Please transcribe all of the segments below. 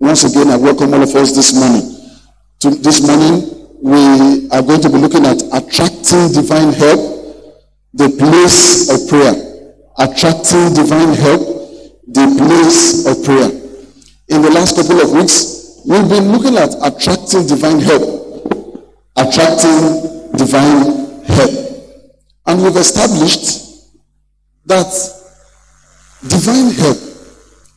Once again, I welcome all of us this morning. This morning, we are going to be looking at attracting divine help, the place of prayer. Attracting divine help, the place of prayer. In the last couple of weeks, we've been looking at attracting divine help. Attracting divine help. And we've established that divine help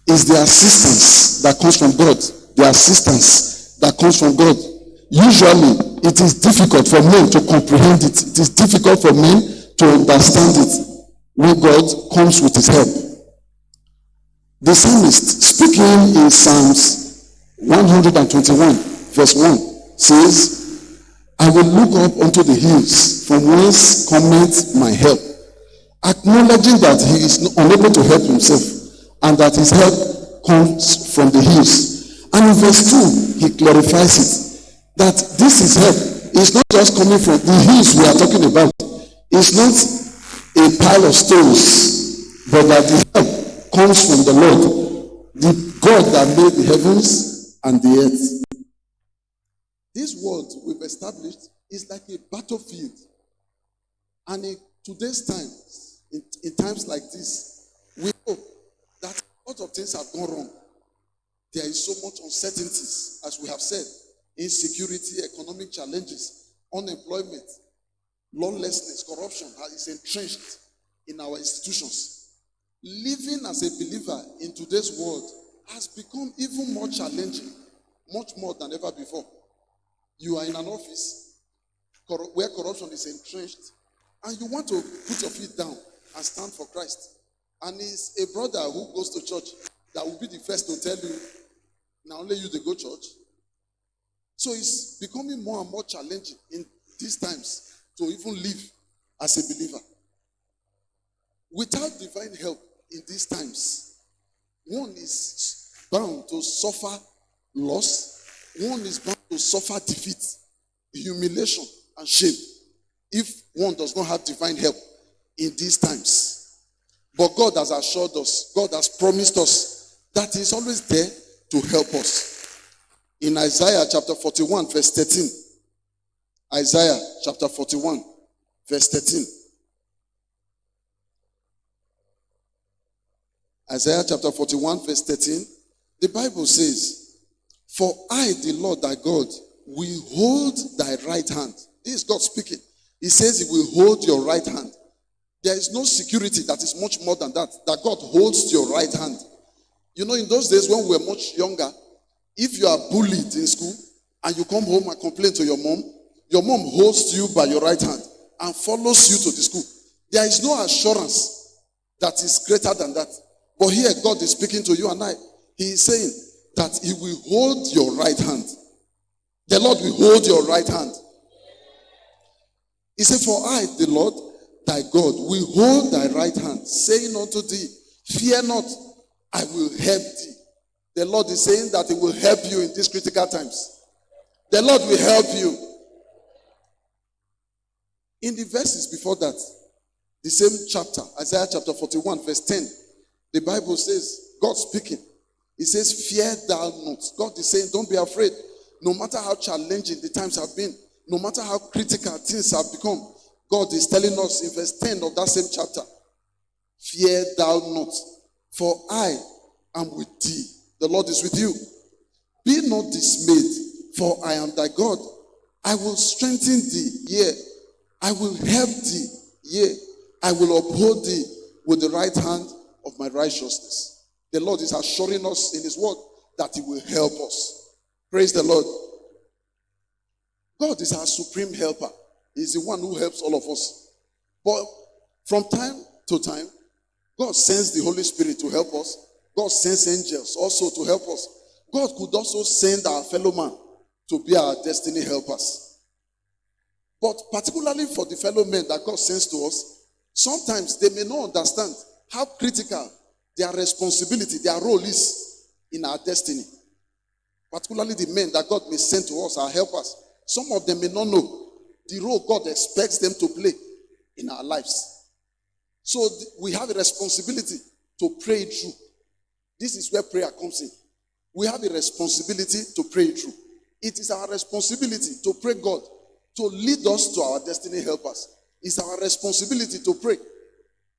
is the assistance that comes from God. The assistance that comes from God. Usually, it is difficult for men to comprehend it. It is difficult for men to understand it when God comes with his help. The psalmist, speaking in Psalms 121, verse 1, says, I will look up unto the hills, from whence cometh my help, acknowledging that he is unable to help himself, and that his help comes from the hills. And in verse 2, he clarifies it, that this is help. It's not just coming from the hills we are talking about. It's not a pile of stones, but that the help comes from the Lord, the God that made the heavens and the earth. This world we've established is like a battlefield. And in today's times, in times like this, we know that a lot of things have gone wrong. There is so much uncertainties, as we have said, insecurity, economic challenges, unemployment, lawlessness, corruption is entrenched in our institutions. Living as a believer in today's world has become even more challenging, much more than ever before. You are in an office where corruption is entrenched, and you want to put your feet down and stand for Christ. And it's a brother who goes to church that will be the first to tell you, now only you they go church. So it's becoming more and more challenging in these times to even live as a believer. Without divine help in these times, one is bound to suffer loss, one is bound to suffer defeat, humiliation, and shame if one does not have divine help in these times. But God has assured us, God has promised us that He is always there to help us. In Isaiah chapter 41, verse 13. Isaiah chapter 41, verse 13. Isaiah chapter 41, verse 13. The Bible says, for I, the Lord thy God, will hold thy right hand. This is God speaking. He says He will hold your right hand. There is no security that is much more than that God holds your right hand. You know, in those days when we were much younger, if you are bullied in school and you come home and complain to your mom holds you by your right hand and follows you to the school. There is no assurance that is greater than that. But here God is speaking to you and I. He is saying that He will hold your right hand. The Lord will hold your right hand. He said, for I, the Lord, thy God, will hold thy right hand, saying unto thee, fear not, I will help thee. The Lord is saying that He will help you in these critical times. The Lord will help you. In the verses before that, the same chapter, Isaiah chapter 41, verse 10, the Bible says, God speaking, He says, fear thou not. God is saying, don't be afraid. No matter how challenging the times have been, no matter how critical things have become, God is telling us in verse 10 of that same chapter, fear thou not, for I am with thee. The Lord is with you. Be not dismayed, for I am thy God. I will strengthen thee, yea, I will help thee, yea, I will uphold thee with the right hand of my righteousness. The Lord is assuring us in His word that He will help us. Praise the Lord. God is our supreme helper. He's the one who helps all of us. But from time to time, God sends the Holy Spirit to help us. God sends angels also to help us. God could also send our fellow man to be our destiny helpers. But particularly for the fellow men that God sends to us, sometimes they may not understand how critical their responsibility, their role is in our destiny. Particularly the men that God may send to us, our helpers. Some of them may not know the role God expects them to play in our lives. So we have a responsibility to pray it through. This is where prayer comes in. We have a responsibility to pray it through. It is our responsibility to pray God to lead us to our destiny helpers. It's our responsibility to pray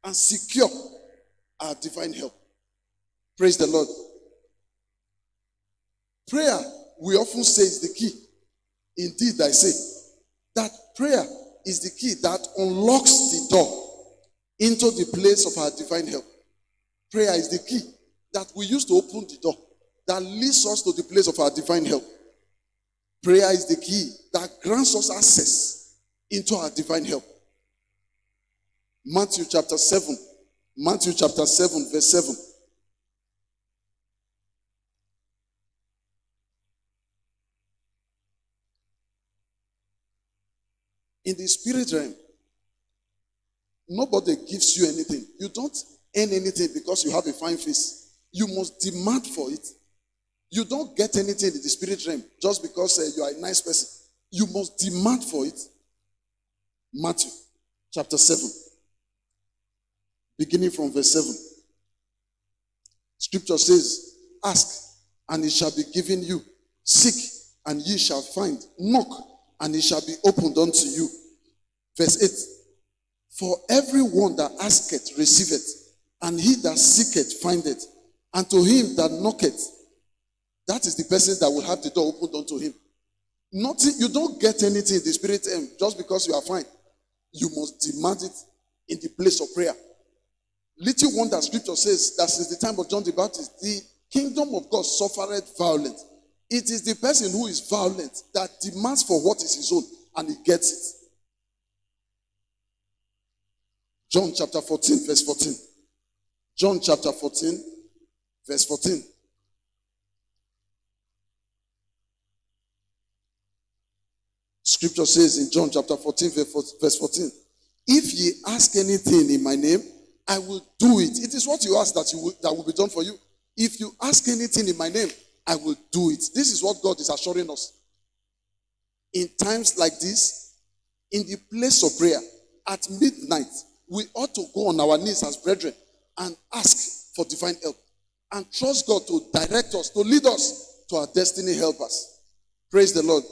and secure our divine help. Praise the Lord. Prayer, we often say, is the key. Indeed, I say that prayer is the key that unlocks the door into the place of our divine help. Prayer is the key that we use to open the door that leads us to the place of our divine help. Prayer is the key that grants us access into our divine help. Matthew chapter 7, verse 7. In the spirit realm, nobody gives you anything. You don't earn anything because you have a fine face. You must demand for it. You don't get anything in the spirit realm just because you are a nice person. You must demand for it. Matthew chapter 7, beginning from verse 7. Scripture says, ask, and it shall be given you. Seek, and ye shall find. Knock, and it shall be opened unto you. Verse 8. For everyone that asketh receiveth, and he that seeketh findeth, and to him that knocketh, that is the person that will have the door opened unto him. Nothing, you don't get anything in the spirit just because you are fine. You must demand it in the place of prayer. Little wonder scripture says that since the time of John the Baptist, the kingdom of God suffereth violence. It is the person who is violent that demands for what is his own, and he gets it. John chapter 14, verse 14. John chapter 14, verse 14. Scripture says in John chapter 14, verse 14, if ye ask anything in my name, I will do it. It is what you ask that will be done for you. If you ask anything in my name, I will do it. This is what God is assuring us. In times like this, in the place of prayer, at midnight, we ought to go on our knees as brethren and ask for divine help and trust God to direct us, to lead us to our destiny helpers. Praise the Lord.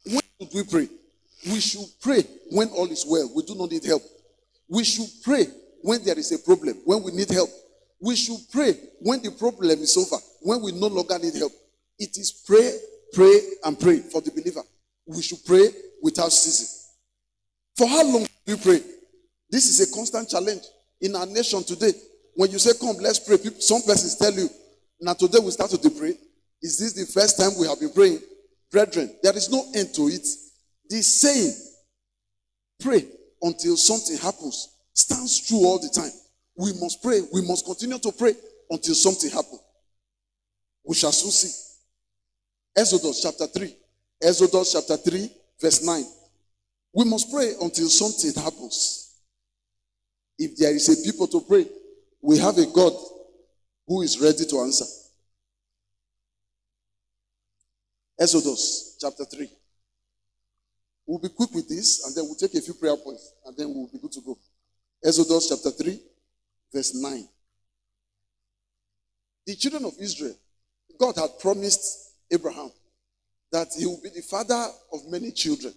When should we pray? We should pray when all is well. We do not need help. We should pray when there is a problem, when we need help. We should pray when the problem is over, when we no longer need help. It is pray, pray, and pray for the believer. We should pray without ceasing. For how long do we pray? This is a constant challenge in our nation today. When you say, come, let's pray, some persons tell you, now today we start to pray. Is this the first time we have been praying? Brethren, there is no end to it. The saying, pray until something happens, stands true all the time. We must pray. We must continue to pray until something happens. We shall soon see. Exodus chapter 3. Exodus chapter 3, verse 9. We must pray until something happens. If there is a people to pray, we have a God who is ready to answer. Exodus chapter 3. We'll be quick with this, and then we'll take a few prayer points, and then we'll be good to go. Exodus chapter 3, verse 9. The children of Israel, God had promised Abraham that he will be the father of many children.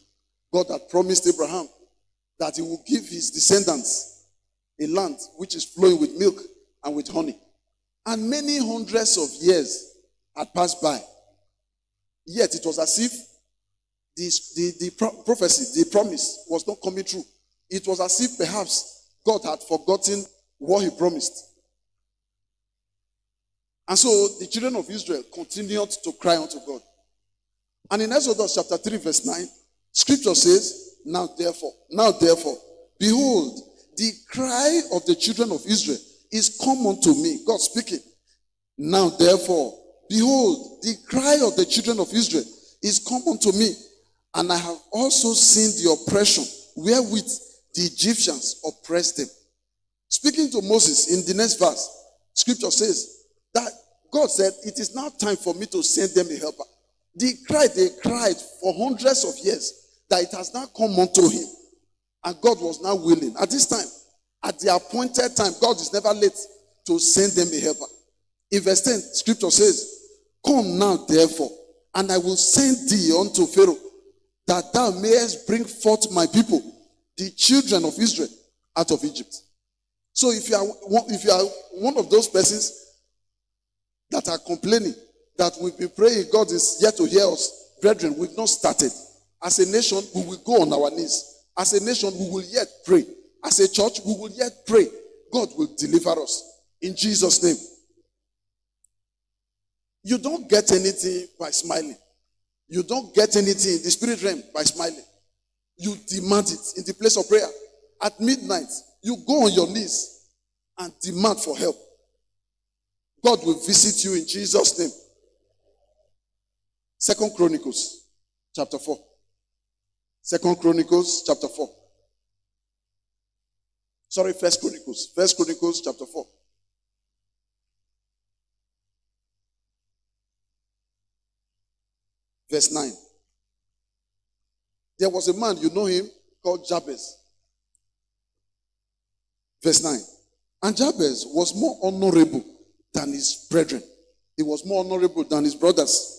God had promised Abraham that he will give his descendants a land which is flowing with milk and with honey. And many hundreds of years had passed by. Yet it was as if the prophecy, the promise was not coming true. It was as if perhaps God had forgotten what he promised. And so the children of Israel continued to cry unto God. And in Exodus chapter 3 verse 9, scripture says, now therefore, behold, the cry of the children of Israel is come unto me. God speaking. Now therefore, behold, the cry of the children of Israel is come unto me, and I have also seen the oppression wherewith the Egyptians oppressed them. Speaking to Moses in the next verse, scripture says that God said, it is now time for me to send them a helper. They cried for hundreds of years that it has now come unto him. And God was now willing. At this time, at the appointed time, God is never late to send them a helper. In verse 10, scripture says, Come now, therefore, and I will send thee unto Pharaoh, that thou mayest bring forth my people, the children of Israel, out of Egypt. So if you are one of those persons that are complaining that we've been praying, God is yet to hear us, brethren, we've not started. As a nation, we will go on our knees. As a nation, we will yet pray. As a church, we will yet pray. God will deliver us in Jesus' name. You don't get anything by smiling. You don't get anything in the spirit realm by smiling. You demand it in the place of prayer. At midnight, you go on your knees and demand for help. God will visit you in Jesus' name. 2 Chronicles chapter 4. 2 Chronicles chapter 4. Sorry, 1 Chronicles. 1 Chronicles chapter 4. Verse 9. There was a man, you know him, called Jabez. Verse 9. And Jabez was more honorable than his brethren. He was more honorable than his brothers.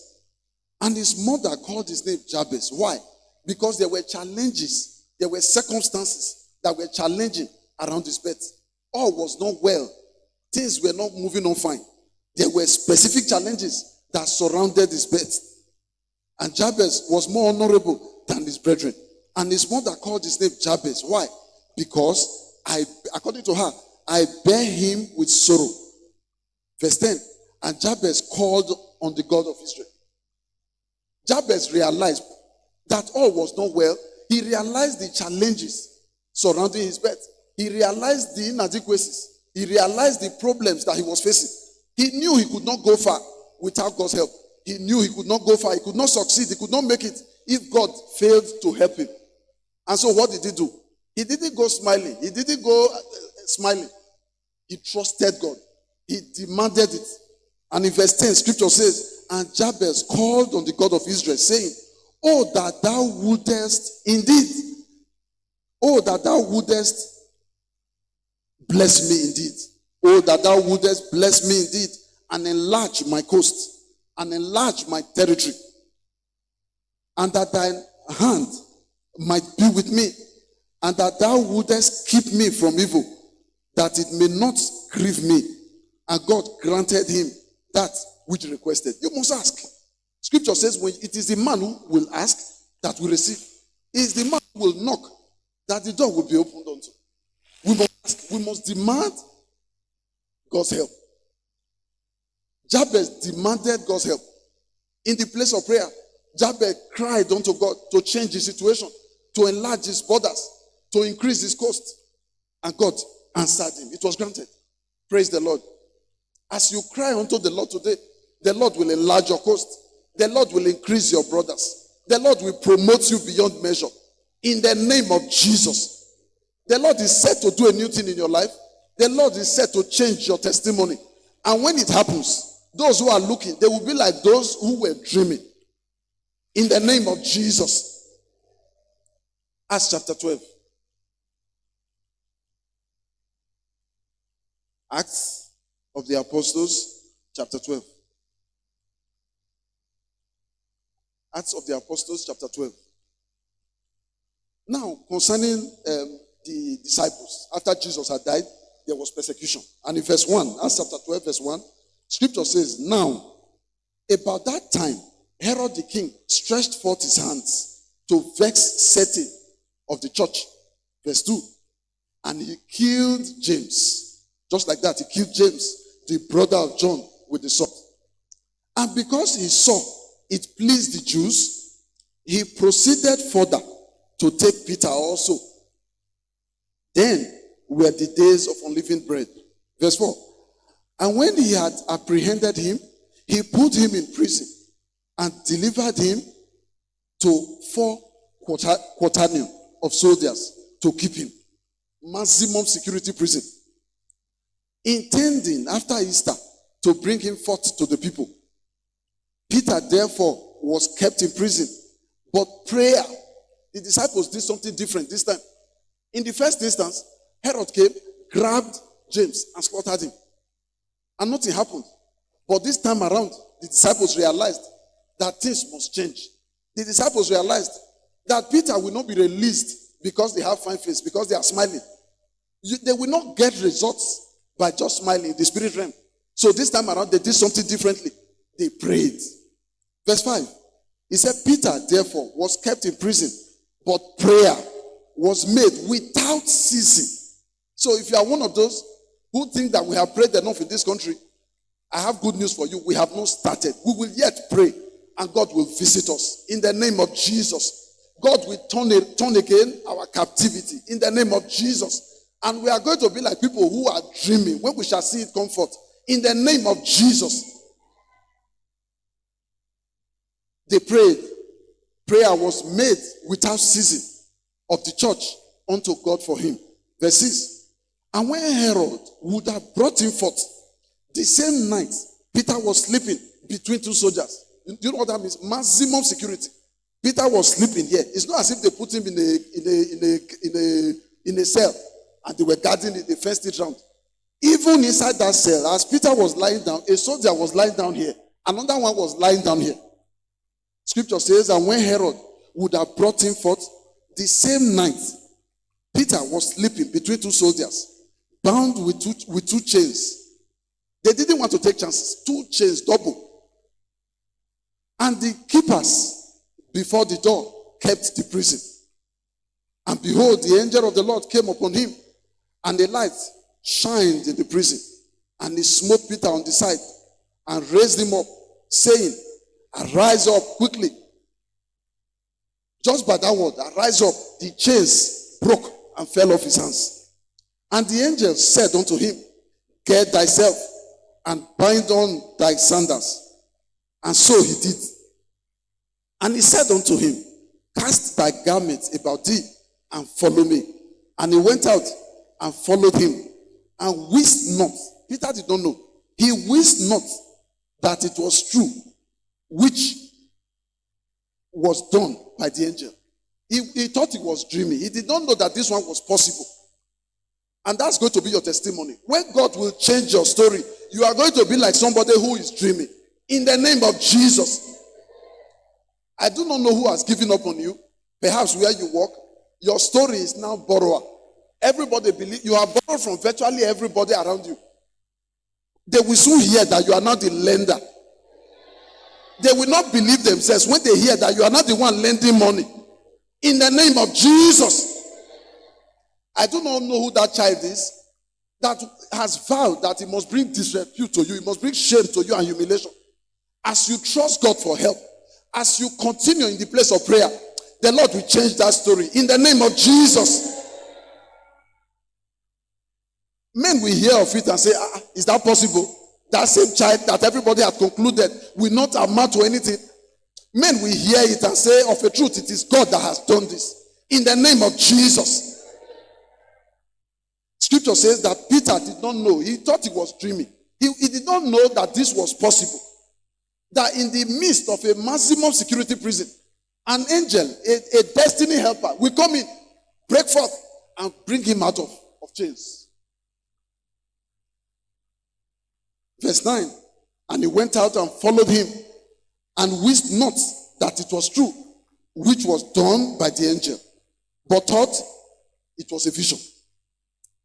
And his mother called his name Jabez. Why? Because there were challenges. There were circumstances that were challenging around his bed. All was not well. Things were not moving on fine. There were specific challenges that surrounded his bed. And Jabez was more honorable than his brethren. And his mother called his name Jabez. Why? Because according to her, I bear him with sorrow. Verse 10. And Jabez called on the God of Israel. Jabez realized that all was not well. He realized the challenges surrounding his bed. He realized the inadequacies. He realized the problems that he was facing. He knew he could not go far without God's help. He knew he could not go far. He could not succeed. He could not make it if God failed to help him. And so what did he do? He didn't go smiling. He didn't go smiling. He trusted God. He demanded it. And in verse 10, scripture says, and Jabez called on the God of Israel, saying, oh, that thou wouldest indeed. Oh, that thou wouldest bless me indeed. Oh, that thou wouldest bless me indeed, and enlarge my coast, and enlarge my territory, and that thine hand might be with me, and that thou wouldest keep me from evil, that it may not grieve me. And God granted him that which he requested. You must ask. Scripture says, when it is the man who will ask that will receive. It is the man who will knock that the door will be opened unto. We must ask. We must demand God's help. Jabez demanded God's help. In the place of prayer, Jabez cried unto God to change his situation, to enlarge his borders, to increase his coast. And God answered him. It was granted. Praise the Lord. As you cry unto the Lord today, the Lord will enlarge your coast. The Lord will increase your borders. The Lord will promote you beyond measure. In the name of Jesus. The Lord is set to do a new thing in your life. The Lord is set to change your testimony. And when it happens, those who are looking, they will be like those who were dreaming. In the name of Jesus. Acts chapter 12. Acts of the Apostles, chapter 12. Acts of the Apostles, chapter 12. Now, concerning the disciples, after Jesus had died, there was persecution. And in verse 1, Acts chapter 12, verse 1, scripture says, now, about that time, Herod the king stretched forth his hands to vex certain of the church. Verse 2, and he killed James. Just like that, he killed James, the brother of John, with the sword. And because he saw it pleased the Jews, he proceeded further to take Peter also. Then were the days of unleavened bread. Verse 4. And when he had apprehended him, he put him in prison and delivered him to 4 quaternion of soldiers to keep him. Maximum security prison. Intending after Easter to bring him forth to the people. Peter therefore was kept in prison. But prayer, the disciples did something different this time. In the first instance, Herod came, grabbed James and slaughtered him. And nothing happened. But this time around, the disciples realized that things must change. The disciples realized that Peter will not be released because they have fine face, because they are smiling. They will not get results by just smiling in the spirit realm. So this time around, they did something differently. They prayed. Verse 5. He said, Peter, therefore, was kept in prison, but prayer was made without ceasing. So if you are one of those who think that we have prayed enough in this country, I have good news for you. We have not started. We will yet pray, and God will visit us. In the name of Jesus, God will turn again our captivity. In the name of Jesus. And we are going to be like people who are dreaming when we shall see it come forth. In the name of Jesus. They prayed. Prayer was made without ceasing of the church unto God for him. Verse 6. And when Herod would have brought him forth, the same night, Peter was sleeping between two soldiers. Do you know what that means? Maximum security. Peter was sleeping here. It's not as if they put him in a cell and they were guarding it, they fenced it round. Even inside that cell, as Peter was lying down, a soldier was lying down here. Another one was lying down here. Scripture says, and when Herod would have brought him forth, the same night, Peter was sleeping between two soldiers, bound with two chains. They didn't want to take chances. 2 chains, double. And the keepers before the door kept the prison. And behold, the angel of the Lord came upon him, and a light shined in the prison. And he smote Peter on the side and raised him up, saying, arise up quickly. Just by that word, arise up, the chains broke and fell off his hands. And the angel said unto him, gird thyself and bind on thy sandals. And so he did. And he said unto him, cast thy garment about thee and follow me. And he went out and followed him, and wist not, Peter did not know, he wist not that it was true, which was done by the angel. He thought he was dreaming. He did not know that this one was possible. And that's going to be your testimony. When God will change your story, you are going to be like somebody who is dreaming. In the name of Jesus. I do not know who has given up on you. Perhaps where you work, your story is now borrower. Everybody believe you are borrowed from virtually everybody around you. They will soon hear that you are not the lender. They will not believe themselves when they hear that you are not the one lending money. In the name of Jesus. I do not know who that child is that has vowed that he must bring disrepute to you. He must bring shame to you and humiliation. As you trust God for help, as you continue in the place of prayer, the Lord will change that story. In the name of Jesus. Men will hear of it and say, is that possible? That same child that everybody had concluded will not amount to anything. Men will hear it and say, of a truth, it is God that has done this. In the name of Jesus. Scripture says that Peter did not know. He thought he was dreaming. He did not know that this was possible. That in the midst of a maximum security prison, an angel, a destiny helper, will come in, break forth, and bring him out of chains. Verse 9, and he went out and followed him, and wist not that it was true, which was done by the angel, but thought it was a vision.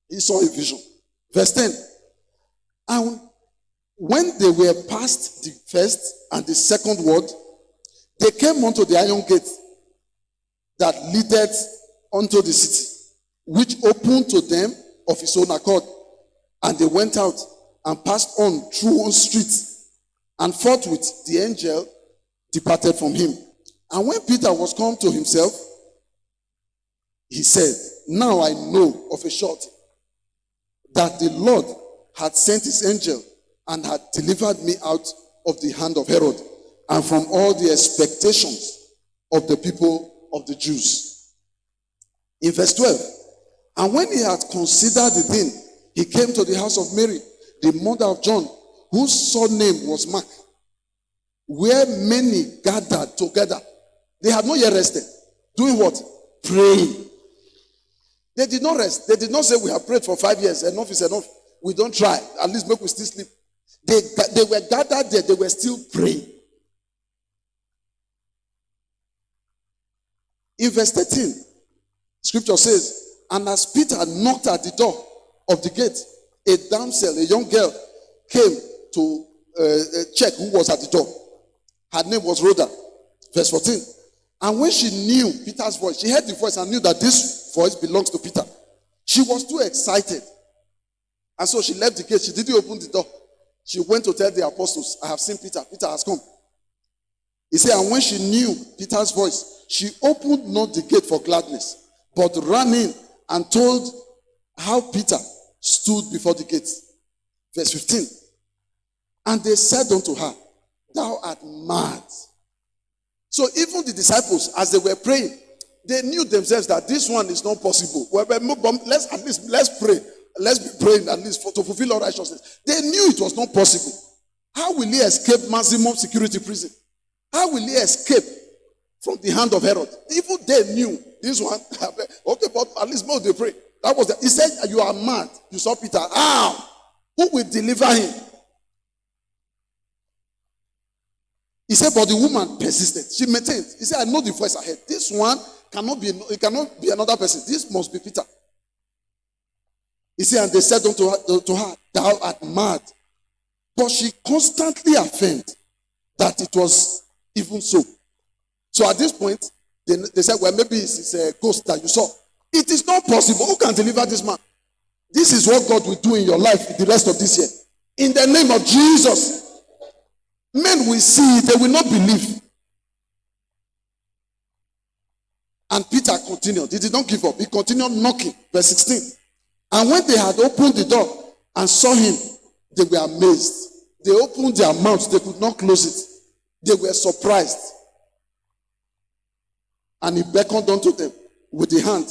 He saw a vision. Verse 10, and when they were past the first and the second ward, they came unto the iron gate that leadeth unto the city, which opened to them of his own accord. And they went out and passed on through one street, and forthwith the angel departed from him. And when Peter was come to himself, he said, now I know of a surety that the Lord had sent his angel and had delivered me out of the hand of Herod and from all the expectations of the people of the Jews. In verse 12, and when he had considered the thing, he came to the house of Mary, the mother of John, whose surname was Mark, where many gathered together. They had not yet rested. Doing what? Praying. They did not rest. They did not say, we have prayed for 5 years. Enough is enough. We don't try. At least make we still sleep. They were gathered there. They were still praying. In verse 13, scripture says, and as Peter knocked at the door of the gate, a damsel, a young girl, came to check who was at the door. Her name was Rhoda. Verse 14. And when she knew Peter's voice, she heard the voice and knew that this voice belongs to Peter. She was too excited. And so she left the gate. She didn't open the door. She went to tell the apostles, I have seen Peter. Peter has come. He said, and when she knew Peter's voice, she opened not the gate for gladness, but ran in and told how Peter stood before the gate. Verse 15. And they said unto her, thou art mad. So even the disciples, as they were praying, they knew themselves that this one is not possible. Well, let's pray. Let's be praying at least to fulfill all righteousness. They knew it was not possible. How will he escape maximum security prison? How will he escape from the hand of Herod? Even they knew this one. Okay, but at least more they pray. That was he said, you are mad. You saw Peter. How? Who will deliver him? He said, but the woman persisted. She maintained. He said, I know the voice ahead. This one cannot be another person. This must be Peter. He said, and they said unto her, thou art mad. But she constantly affirmed that it was even so. So at this point, they said, well, maybe it's a ghost that you saw. It is not possible. Who can deliver this man? This is what God will do in your life the rest of this year. In the name of Jesus. Men will see, they will not believe. And Peter continued. He did not give up. He continued knocking. Verse 16. And when they had opened the door and saw him, they were amazed. They opened their mouths. They could not close it. They were surprised. And he beckoned unto them with the hand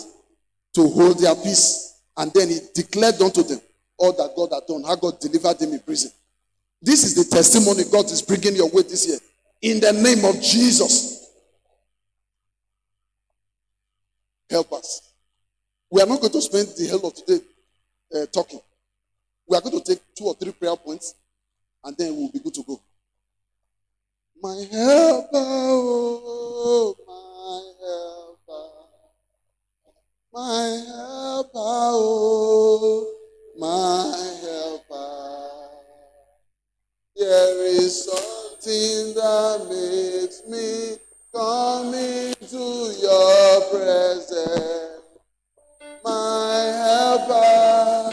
to hold their peace. And then he declared unto them all that God had done, how God delivered them in prison. This is the testimony God is bringing your way this year. In the name of Jesus. Help us. We are not going to spend the whole of today talking. We are going to take 2 or 3 prayer points and then we'll be good to go. My helper, oh, my helper, oh, my helper. There is something that makes me come into your presence. My helper.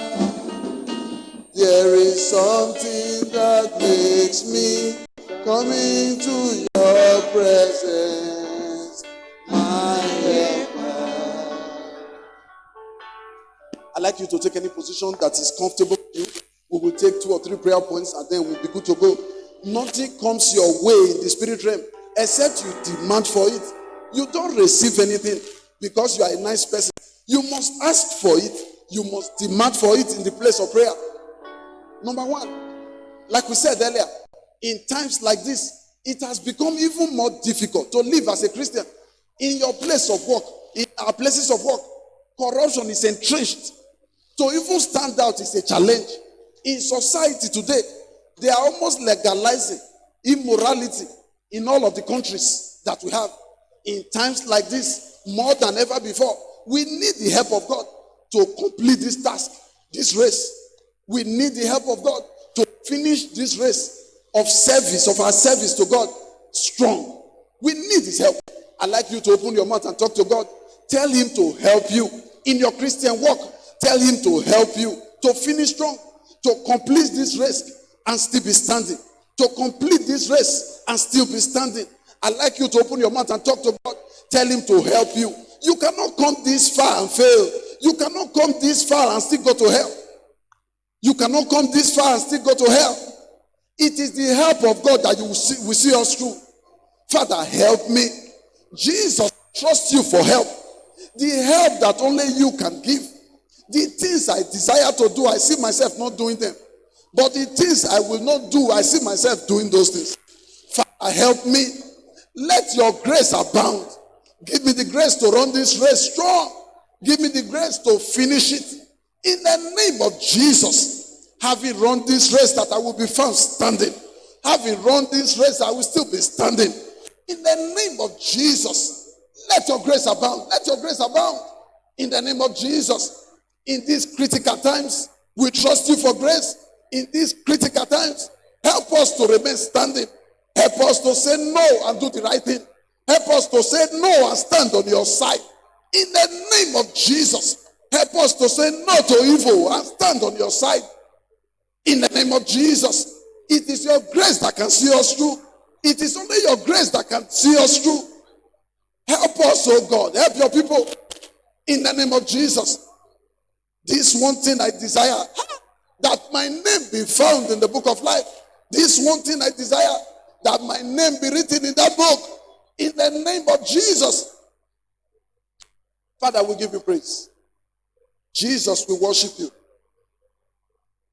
There is something that makes me come into your presence. My helper. I'd like you to take any position that is comfortable to you. We will take 2 or 3 prayer points and then we'll be good to go. Nothing comes your way in the spirit realm except you demand for it. You don't receive anything because you are a nice person. You must ask for it. You must demand for it in the place of prayer. Number 1, like we said earlier, in times like this, it has become even more difficult to live as a Christian. In your place of work, in our places of work, corruption is entrenched. To even stand out is a challenge. In society today, they are almost legalizing immorality in all of the countries that we have. In times like this, more than ever before, we need the help of God to complete this task, this race. We need the help of God to finish this race of service, of our service to God strong. We need His help. I'd like you to open your mouth and talk to God. Tell Him to help you in your Christian walk. Tell Him to help you to finish strong, to complete this race and still be standing. To complete this race and still be standing. I'd like you to open your mouth and talk to God. Tell Him to help you. You cannot come this far and fail. You cannot come this far and still go to hell. You cannot come this far and still go to hell. It is the help of God that you will see us through. Father, help me. Jesus, trust you for help. The help that only you can give. The things I desire to do, I see myself not doing them. But the things I will not do, I see myself doing those things. Father, help me. Let your grace abound. Give me the grace to run this race strong. Give me the grace to finish it. In the name of Jesus. Having run this race, that I will be found standing. Having run this race, I will still be standing. In the name of Jesus, let your grace abound. Let your grace abound. In the name of Jesus. In these critical times, we trust you for grace. In these critical times, help us to remain standing. Help us to say no and do the right thing. Help us to say no and stand on your side. In the name of Jesus, help us to say no to evil and stand on your side. In the name of Jesus, it is your grace that can see us through. It is only your grace that can see us through. Help us, oh God. Help your people. In the name of Jesus. This one thing I desire, that my name be found in the book of life. This one thing I desire, that my name be written in that book. In the name of Jesus. Father, we give you praise. Jesus, we worship you.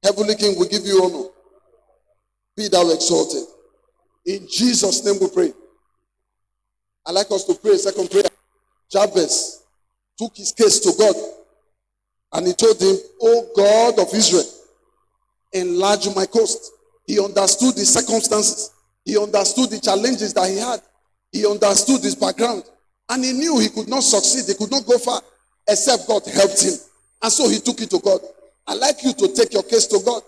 Heavenly King, we give you honor. Be thou exalted. In Jesus' name we pray. I'd like us to pray a second prayer. Jabez took his case to God and he told him, "O God of Israel, enlarge my coast." He understood the circumstances. He understood the challenges that he had. He understood his background. And he knew he could not succeed. He could not go far except God helped him. And so he took it to God. I'd like you to take your case to God.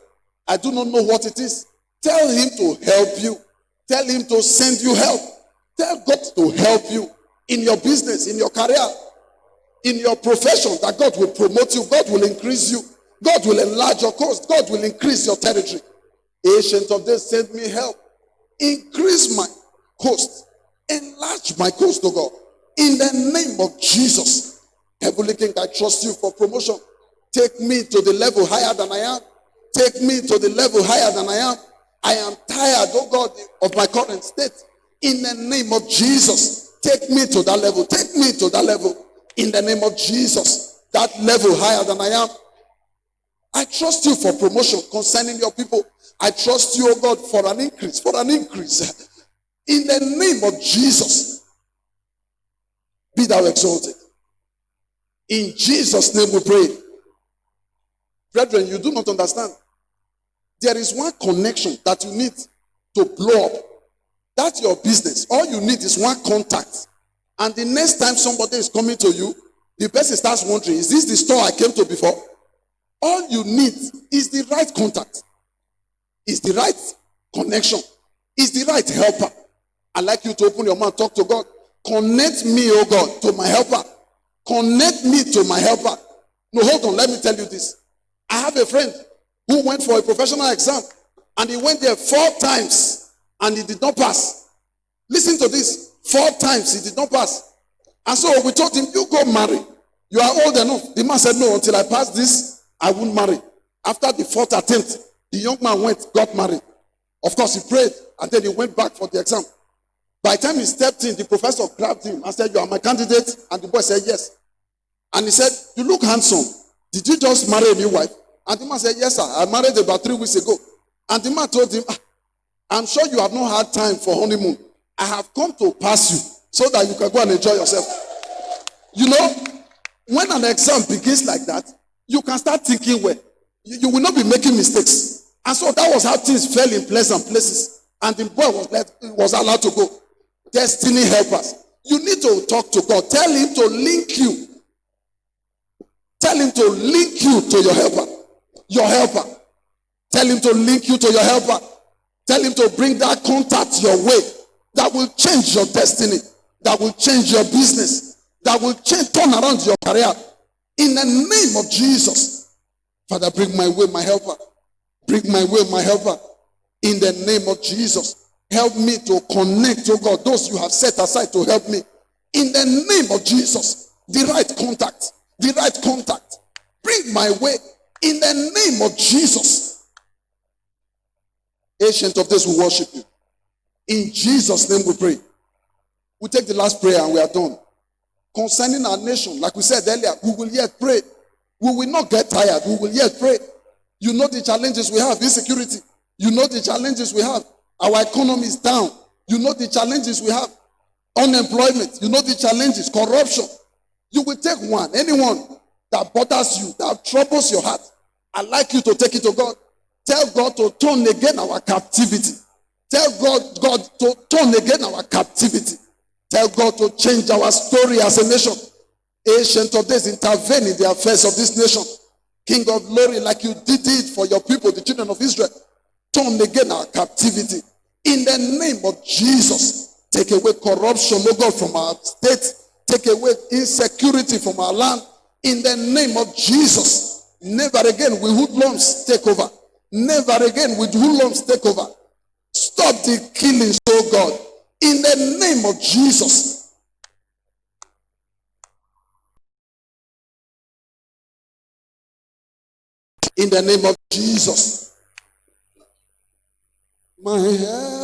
I do not know what it is. Tell him to help you. Tell him to send you help. Tell God to help you in your business, in your career, in your profession, that God will promote you. God will increase you. God will enlarge your coast. God will increase your territory. Ancient of days, send me help. Increase my coast. Enlarge my coast, oh God. In the name of Jesus. Heavenly King, I trust you for promotion. Take me to the level higher than I am. Take me to the level higher than I am. I am tired, oh God, of my current state. In the name of Jesus, take me to that level. Take me to that level. In the name of Jesus, that level higher than I am. I trust you for promotion concerning your people. I trust you, oh God, for an increase, In the name of Jesus, be thou exalted. In Jesus' name we pray. Brethren, you do not understand. There is one connection that you need to blow up. That's your business. All you need is one contact. And the next time somebody is coming to you, the person starts wondering, is this the store I came to before? All you need is the right contact. Is the right connection. Is the right helper. I'd like you to open your mouth, talk to God. Connect me, oh God, to my helper. Connect me to my helper. No, hold on, let me tell you this. I have a friend who went for a professional exam and he went there 4 times and he did not pass. Listen to this. 4 times he did not pass. And so we told him, you go marry. You are old enough. The man said, no, until I pass this, I won't marry. After the 4th attempt, the young man got married. Of course, he prayed and then he went back for the exam. By the time he stepped in, the professor grabbed him and said, you are my candidate? And the boy said, yes. And he said, you look handsome. Did you just marry a new wife? And the man said, yes, sir. I married about 3 weeks ago. And the man told him, I'm sure you have not had time for honeymoon. I have come to pass you so that you can go and enjoy yourself. You know, when an exam begins like that, you can start thinking well. You will not be making mistakes. And so that was how things fell in pleasant places. And the boy was allowed to go. Destiny helpers. You need to talk to God. Tell him to link you. Tell him to link you to your helper. Your helper. Tell him to link you to your helper. Tell him to bring that contact your way. That will change your destiny. That will change your business. That will turn around your career. In the name of Jesus. Father, bring my way, my helper. Bring my way, my helper. In the name of Jesus. Help me to connect, oh God, those you have set aside to help me. In the name of Jesus. The right contact. The right contact. Bring my way. In the name of Jesus. Ancient of days, we worship you. In Jesus' name we pray. We take the last prayer and we are done. Concerning our nation, like we said earlier, we will yet pray. We will not get tired. We will yet pray. You know the challenges we have, insecurity. You know the challenges we have. Our economy is down. You know the challenges we have. Unemployment. You know the challenges. Corruption. You will take one. Anyone that bothers you, that troubles your heart. I'd like you to take it to God. Tell God to turn again our captivity. Tell God to turn again our captivity. Tell God to change our story as a nation. Ancient of days, intervene in the affairs of this nation. King of glory, like you did it for your people, the children of Israel. Turn again our captivity. In the name of Jesus, take away corruption, oh God, from our state. Take away insecurity from our land. In the name of Jesus, never again will hoodlums take over. Never again will hoodlums take over. Stop the killings, oh God. In the name of Jesus. In the name of Jesus. My head.